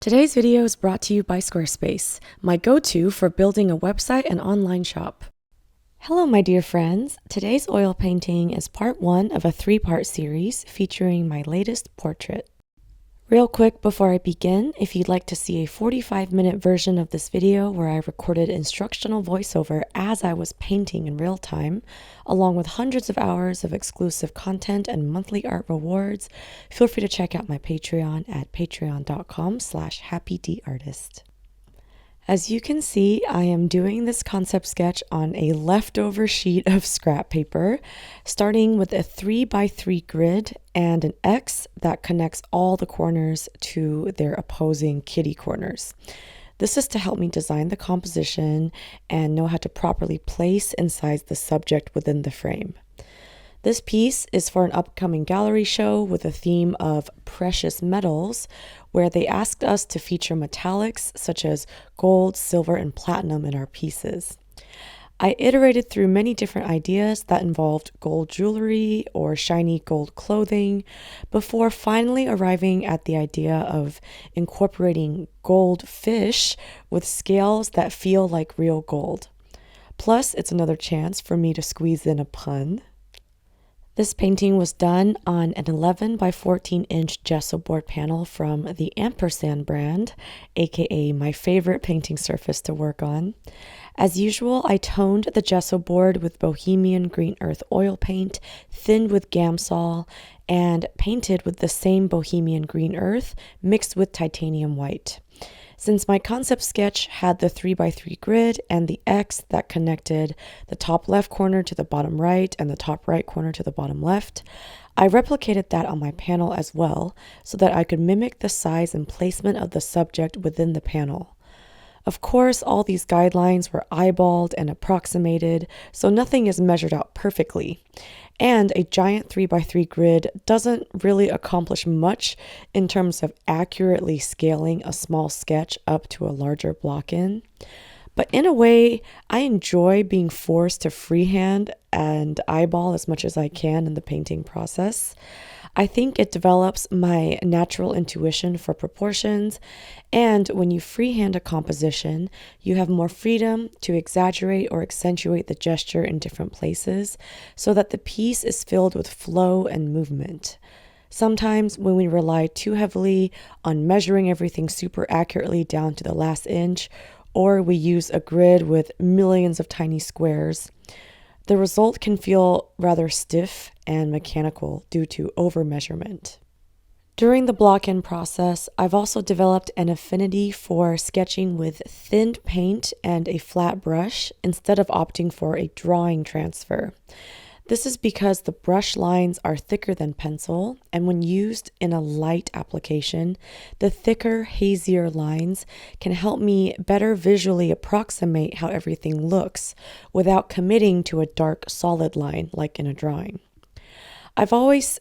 Today's video is brought to you by Squarespace, my go-to for building a website and online shop. Hello, my dear friends. Today's oil painting is part one of a three-part series featuring my latest portrait. Real quick before I begin, if you'd like to see a 45-minute version of this video where I recorded instructional voiceover as I was painting in real time, along with hundreds of hours of exclusive content and monthly art rewards, feel free to check out my Patreon at patreon.com/happydartist. As you can see, I am doing this concept sketch on a leftover sheet of scrap paper, starting with a 3x3 grid and an X that connects all the corners to their opposing kitty corners. This is to help me design the composition and know how to properly place and size the subject within the frame. This piece is for an upcoming gallery show with a theme of precious metals, where they asked us to feature metallics such as gold, silver, and platinum in our pieces. I iterated through many different ideas that involved gold jewelry or shiny gold clothing before finally arriving at the idea of incorporating gold fish with scales that feel like real gold. Plus, it's another chance for me to squeeze in a pun. This painting was done on an 11 by 14 inch gesso board panel from the Ampersand brand, aka my favorite painting surface to work on. As usual, I toned the gesso board with Bohemian Green Earth oil paint, thinned with Gamsol, and painted with the same Bohemian Green Earth mixed with titanium white. Since my concept sketch had the 3x3 grid and the X that connected the top left corner to the bottom right and the top right corner to the bottom left, I replicated that on my panel as well so that I could mimic the size and placement of the subject within the panel. Of course, all these guidelines were eyeballed and approximated, so nothing is measured out perfectly. And a giant 3x3 grid doesn't really accomplish much in terms of accurately scaling a small sketch up to a larger block-in. But in a way, I enjoy being forced to freehand and eyeball as much as I can in the painting process. I think it develops my natural intuition for proportions, and when you freehand a composition, you have more freedom to exaggerate or accentuate the gesture in different places so that the piece is filled with flow and movement. Sometimes when we rely too heavily on measuring everything super accurately down to the last inch, or we use a grid with millions of tiny squares, the result can feel rather stiff and mechanical due to overmeasurement. During the block-in process, I've also developed an affinity for sketching with thinned paint and a flat brush instead of opting for a drawing transfer. This is because the brush lines are thicker than pencil, and when used in a light application, the thicker, hazier lines can help me better visually approximate how everything looks without committing to a dark, solid line like in a drawing. I've always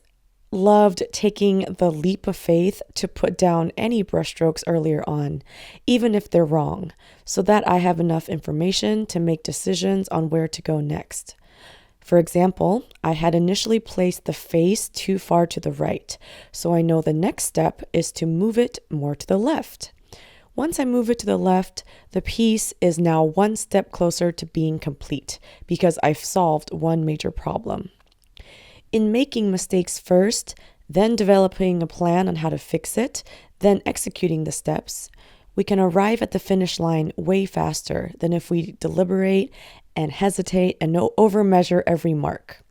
loved taking the leap of faith to put down any brushstrokes earlier on, even if they're wrong, so that I have enough information to make decisions on where to go next. For example, I had initially placed the face too far to the right, so I know the next step is to move it more to the left. Once I move it to the left, the piece is now one step closer to being complete because I've solved one major problem. In making mistakes first, then developing a plan on how to fix it, then executing the steps, we can arrive at the finish line way faster than if we deliberate and hesitate and overmeasure every mark.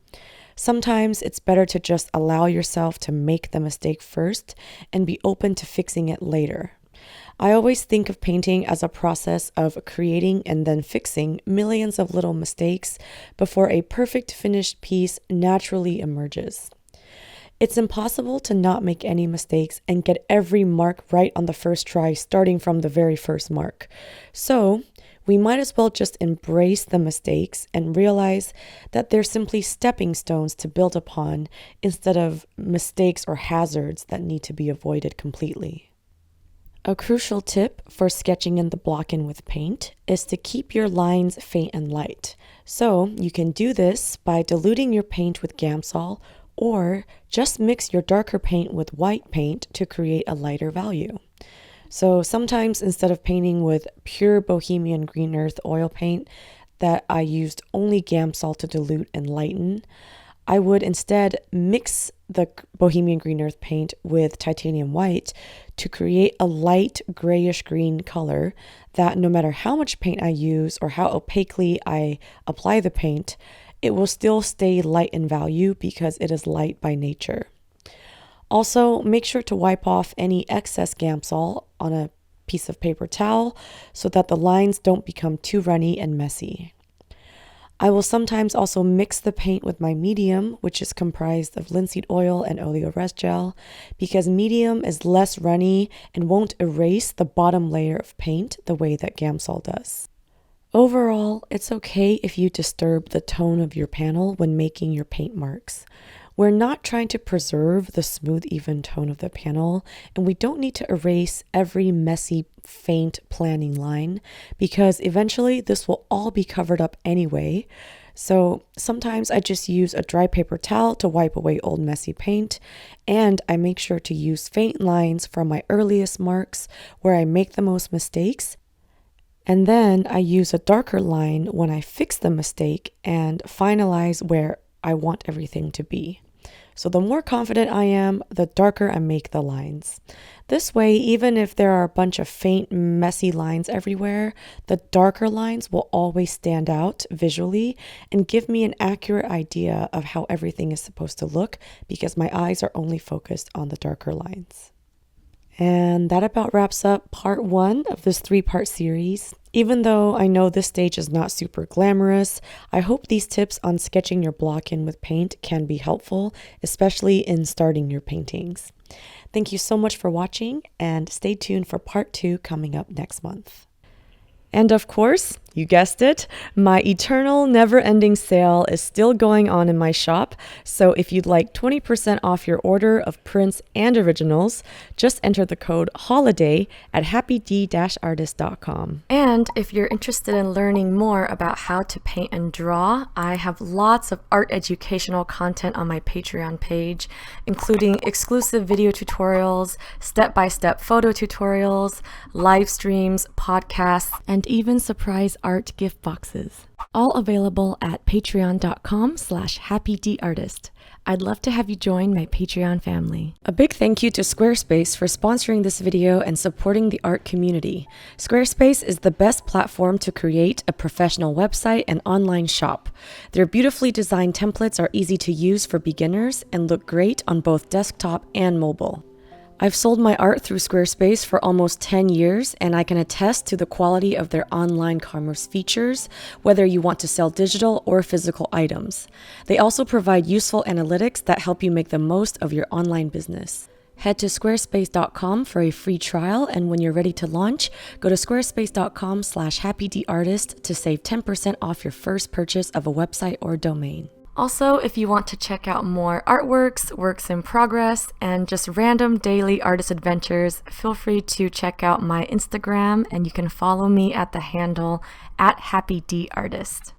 Sometimes it's better to just allow yourself to make the mistake first and be open to fixing it later. I always think of painting as a process of creating and then fixing millions of little mistakes before a perfect finished piece naturally emerges. It's impossible to not make any mistakes and get every mark right on the first try, starting from the very first mark. So, we might as well just embrace the mistakes and realize that they're simply stepping stones to build upon instead of mistakes or hazards that need to be avoided completely. A crucial tip for sketching in the block-in with paint is to keep your lines faint and light. So you can do this by diluting your paint with Gamsol or just mix your darker paint with white paint to create a lighter value. So sometimes instead of painting with pure Bohemian Green Earth oil paint that I used only Gamsol to dilute and lighten, I would instead mix the Bohemian Green Earth paint with titanium white to create a light grayish green color that no matter how much paint I use or how opaquely I apply the paint, it will still stay light in value because it is light by nature. Also, make sure to wipe off any excess Gamsol on a piece of paper towel so that the lines don't become too runny and messy. I will sometimes also mix the paint with my medium, which is comprised of linseed oil and oleoresin gel, because medium is less runny and won't erase the bottom layer of paint the way that Gamsol does. Overall, it's okay if you disturb the tone of your panel when making your paint marks. We're not trying to preserve the smooth, even tone of the panel, and we don't need to erase every messy, faint planning line because eventually this will all be covered up anyway. So sometimes I just use a dry paper towel to wipe away old messy paint, and I make sure to use faint lines from my earliest marks where I make the most mistakes. And then I use a darker line when I fix the mistake and finalize where I want everything to be. So the more confident I am, the darker I make the lines. This way, even if there are a bunch of faint, messy lines everywhere, the darker lines will always stand out visually and give me an accurate idea of how everything is supposed to look because my eyes are only focused on the darker lines. And that about wraps up part 1 of this 3-part series. Even though I know this stage is not super glamorous, I hope these tips on sketching your block in with paint can be helpful, especially in starting your paintings. Thank you so much for watching, and stay tuned for part 2 coming up next month. And of course, you guessed it, my eternal never-ending sale is still going on in my shop, so if you'd like 20% off your order of prints and originals, just enter the code HOLIDAY at happyd-artist.com. And if you're interested in learning more about how to paint and draw, I have lots of art educational content on my Patreon page, including exclusive video tutorials, step-by-step photo tutorials, live streams, podcasts, and even surprise art gift boxes. All available at patreon.com/happydartist. I'd love to have you join my Patreon family. A big thank you to Squarespace for sponsoring this video and supporting the art community. Squarespace is the best platform to create a professional website and online shop. Their beautifully designed templates are easy to use for beginners and look great on both desktop and mobile. I've sold my art through Squarespace for almost 10 years, and I can attest to the quality of their online commerce features, whether you want to sell digital or physical items. They also provide useful analytics that help you make the most of your online business. Head to squarespace.com for a free trial, and when you're ready to launch, go to squarespace.com/happydartist to save 10% off your first purchase of a website or domain. Also, if you want to check out more artworks, works in progress, and just random daily artist adventures, feel free to check out my Instagram, and you can follow me at the handle @happydartist.